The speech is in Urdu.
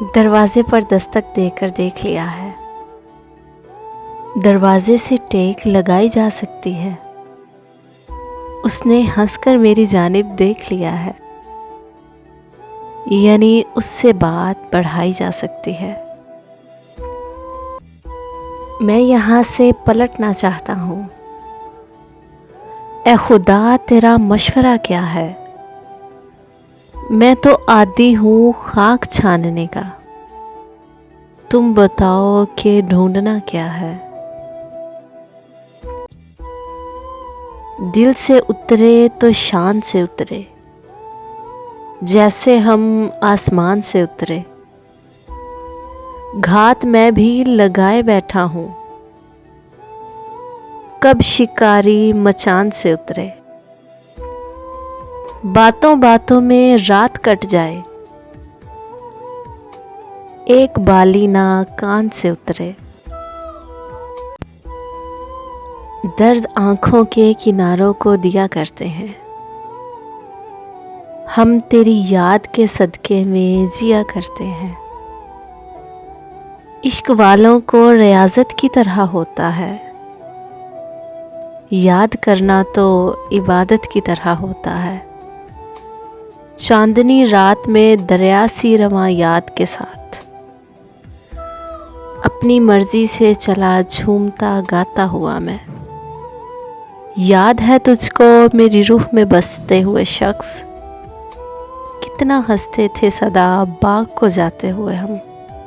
دروازے پر دستک دے کر دیکھ لیا ہے، دروازے سے ٹیک لگائی جا سکتی ہے، اس نے ہنس کر میری جانب دیکھ لیا ہے، یعنی اس سے بات بڑھائی جا سکتی ہے۔ میں یہاں سے پلٹنا چاہتا ہوں۔ اے خدا، تیرا مشورہ کیا ہے؟ میں تو عادی ہوں خاک چھاننے کا، تم بتاؤ کہ ڈھونڈنا کیا ہے؟ دل سے اترے تو شان سے اترے، جیسے ہم آسمان سے اترے، گھات میں بھی لگائے بیٹھا ہوں، کب شکاری مچان سے اترے، باتوں باتوں میں رات کٹ جائے، ایک بالی نہ کان سے اترے، درد آنکھوں کے کناروں کو دیا کرتے ہیں، ہم تیری یاد کے صدقے میں جیا کرتے ہیں، عشق والوں کو ریاضت کی طرح ہوتا ہے، یاد کرنا تو عبادت کی طرح ہوتا ہے، چاندنی رات میں دریا سی رواں یاد کے ساتھ، اپنی مرضی سے چلا جھومتا گاتا ہوا میں، یاد ہے تجھ کو میری روح میں بستے ہوئے شخص، کتنا ہنستے تھے صدا باغ کو جاتے ہوئے ہم۔